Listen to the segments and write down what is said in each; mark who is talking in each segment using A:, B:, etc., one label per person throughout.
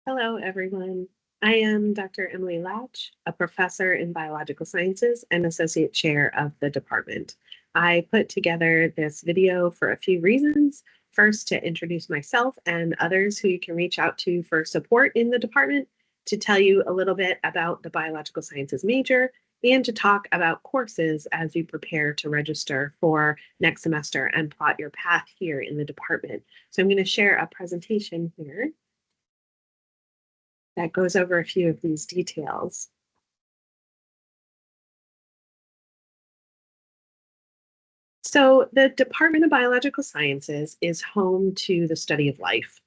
A: Hello, everyone. I am Dr. Emily Latch, a professor in biological sciences and associate chair of the department. I put together this video for a few reasons. First, to introduce myself and others who you can reach out to for support in the department, to tell you a little bit about the biological sciences major, and to talk about courses as you prepare to register for next semester and plot your path here in the department. So I'm going to share a presentation here that goes over a few of these details. So the Department of Biological Sciences is home to the study of life,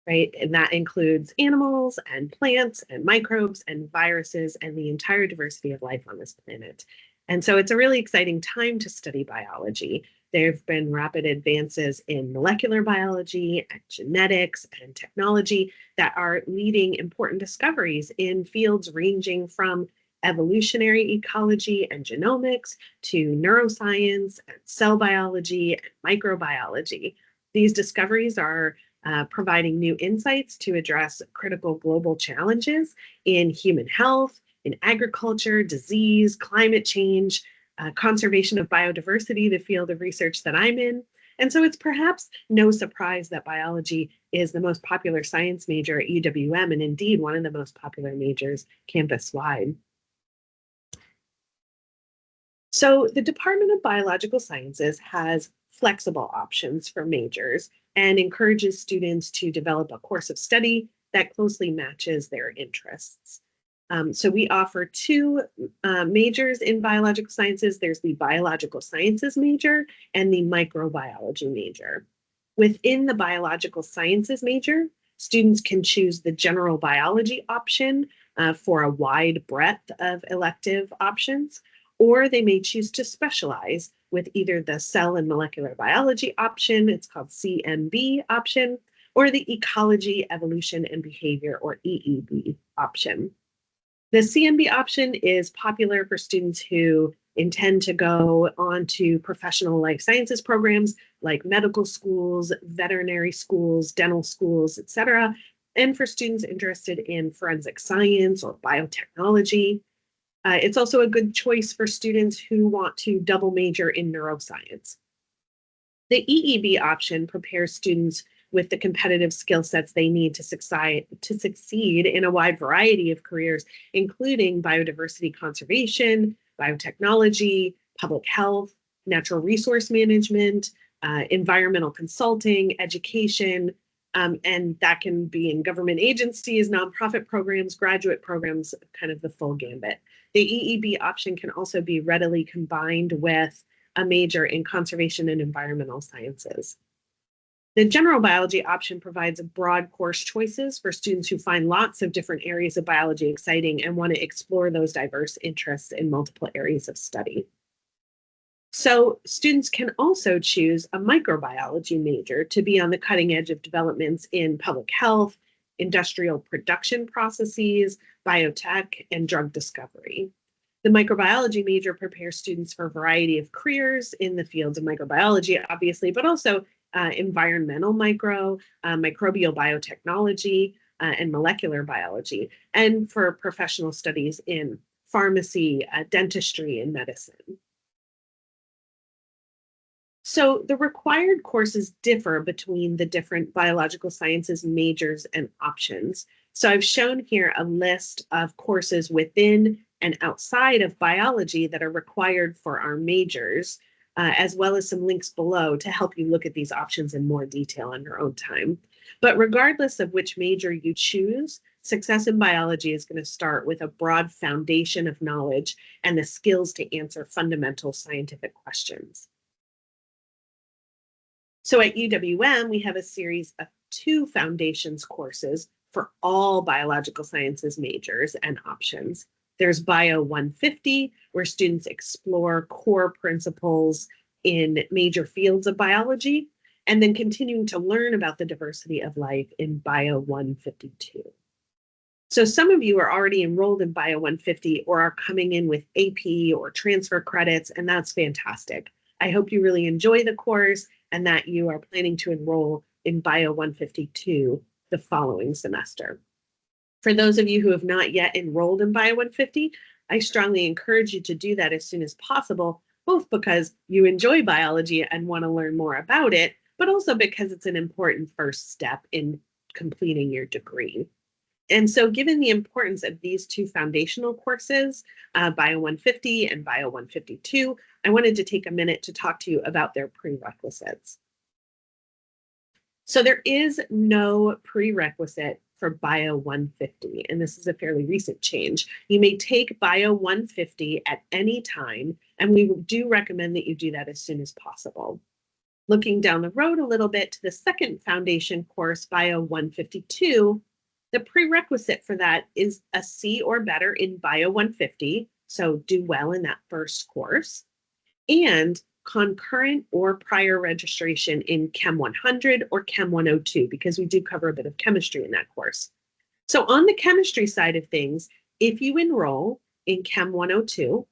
A: right? And that includes animals and plants and microbes and viruses and the entire diversity of life on this planet. And so it's a really exciting time to study biology. There have been rapid advances in molecular biology and genetics and technology that are leading important discoveries in fields ranging from evolutionary ecology and genomics to neuroscience and cell biology and microbiology. These discoveries are providing new insights to address critical global challenges in human health, in agriculture, disease, climate change, conservation of biodiversity, the field of research that I'm in. And so it's perhaps no surprise that biology is the most popular science major at UWM, and indeed one of the most popular majors campus-wide. So the Department of Biological Sciences has flexible options for majors and encourages students to develop a course of study that closely matches their interests. So we offer two majors in biological sciences. There's the biological sciences major and the microbiology major. Within the biological sciences major, students can choose the general biology option for a wide breadth of elective options, or they may choose to specialize with either the cell and molecular biology option, it's called CMB option, or the ecology, evolution, and behavior, or EEB option. The CMB option is popular for students who intend to go on to professional life sciences programs like medical schools, veterinary schools, dental schools, etc., and for students interested in forensic science or biotechnology. It's also a good choice for students who want to double major in neuroscience. The EEB option prepares students with the competitive skill sets they need to succeed in a wide variety of careers, including biodiversity conservation, biotechnology, public health, natural resource management, environmental consulting, education, and that can be in government agencies, nonprofit programs, graduate programs, kind of the full gambit. The EEB option can also be readily combined with a major in conservation and environmental sciences. The general biology option provides broad course choices for students who find lots of different areas of biology exciting and want to explore those diverse interests in multiple areas of study. So students can also choose a microbiology major to be on the cutting edge of developments in public health, industrial production processes, biotech, and drug discovery. The microbiology major prepares students for a variety of careers in the fields of microbiology, obviously, but also environmental microbial biotechnology, and molecular biology, and for professional studies in pharmacy, dentistry, and medicine. So the required courses differ between the different biological sciences majors and options. So I've shown here a list of courses within and outside of biology that are required for our majors, as well as some links below to help you look at these options in more detail on your own time. But regardless of which major you choose, success in biology is going to start with a broad foundation of knowledge and the skills to answer fundamental scientific questions. So at UWM, we have a series of 2 foundations courses for all biological sciences majors and options. There's Bio 150, where students explore core principles in major fields of biology, and then continuing to learn about the diversity of life in Bio 152. So some of you are already enrolled in Bio 150 or are coming in with AP or transfer credits, and that's fantastic. I hope you really enjoy the course and that you are planning to enroll in Bio 152 the following semester. For those of you who have not yet enrolled in Bio 150, I strongly encourage you to do that as soon as possible, both because you enjoy biology and want to learn more about it, but also because it's an important first step in completing your degree. And so given the importance of these two foundational courses, Bio 150 and Bio 152, I wanted to take a minute to talk to you about their prerequisites. So there is no prerequisite for Bio 150, and this is a fairly recent change. You may take Bio 150 at any time, and we do recommend that you do that as soon as possible. Looking down the road a little bit to the second foundation course, Bio 152, the prerequisite for that is a C or better in Bio 150, so do well in that first course, and concurrent or prior registration in Chem 100 or Chem 102, because we do cover a bit of chemistry in that course. So on the chemistry side of things, if you enroll in Chem 102,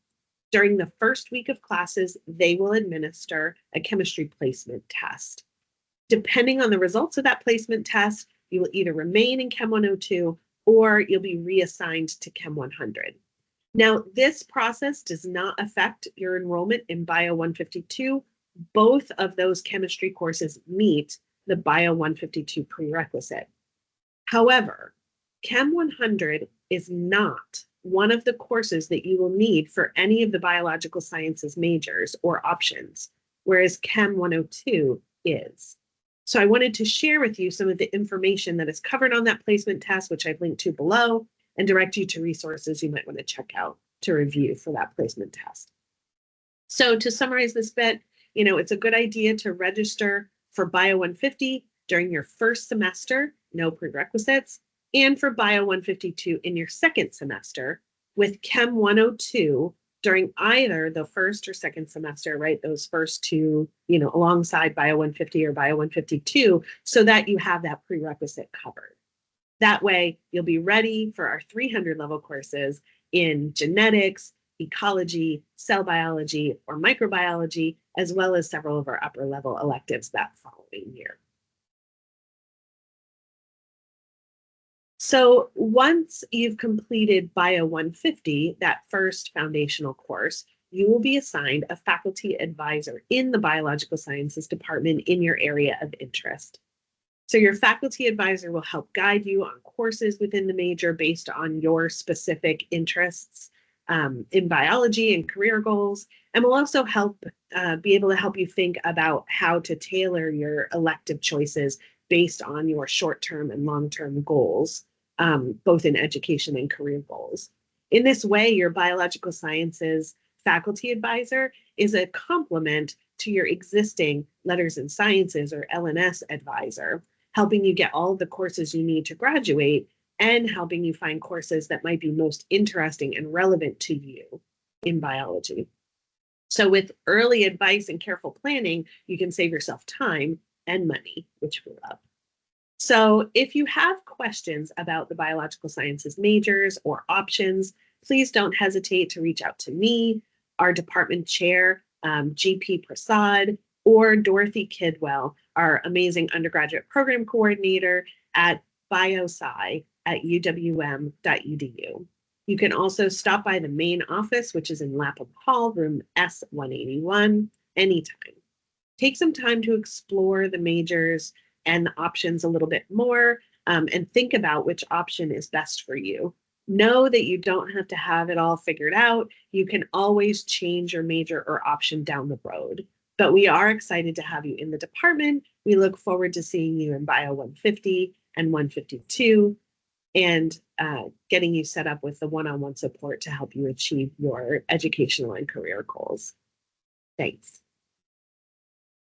A: during the first week of classes, they will administer a chemistry placement test. Depending on the results of that placement test, you will either remain in Chem 102 or you'll be reassigned to Chem 100. Now, this process does not affect your enrollment in Bio 152. Both of those chemistry courses meet the Bio 152 prerequisite. However, Chem 100 is not one of the courses that you will need for any of the biological sciences majors or options, whereas Chem 102 is. So I wanted to share with you some of the information that is covered on that placement test, which I've linked to below, and direct you to resources you might want to check out to review for that placement test. So to summarize this bit, it's a good idea to register for Bio 150 during your first semester, no prerequisites, and for Bio 152 in your second semester, with Chem 102 during either the first or second semester, right? Those first two, alongside Bio 150 or Bio 152, so that you have that prerequisite covered. That way, you'll be ready for our 300 level courses in genetics, ecology, cell biology, or microbiology, as well as several of our upper level electives that following year. So once you've completed Bio 150, that first foundational course, you will be assigned a faculty advisor in the biological sciences department in your area of interest. So your faculty advisor will help guide you on courses within the major based on your specific interests in biology and career goals, and will also be able to help you think about how to tailor your elective choices based on your short-term and long-term goals, both in education and career goals. In this way, your biological sciences faculty advisor is a complement to your existing letters and sciences or LNS advisor, helping you get all the courses you need to graduate and helping you find courses that might be most interesting and relevant to you in biology. So with early advice and careful planning, you can save yourself time and money, which we love. So if you have questions about the biological sciences majors or options, please don't hesitate to reach out to me, our department chair, GP Prasad, or Dorothy Kidwell, our amazing undergraduate program coordinator at biosci@uwm.edu. You can also stop by the main office, which is in Lapham Hall, room S181, anytime. Take some time to explore the majors and the options a little bit more, and think about which option is best for you. Know that you don't have to have it all figured out. You can always change your major or option down the road. But we are excited to have you in the department. We look forward to seeing you in Bio 150 and 152 and getting you set up with the one-on-one support to help you achieve your educational and career goals. Thanks.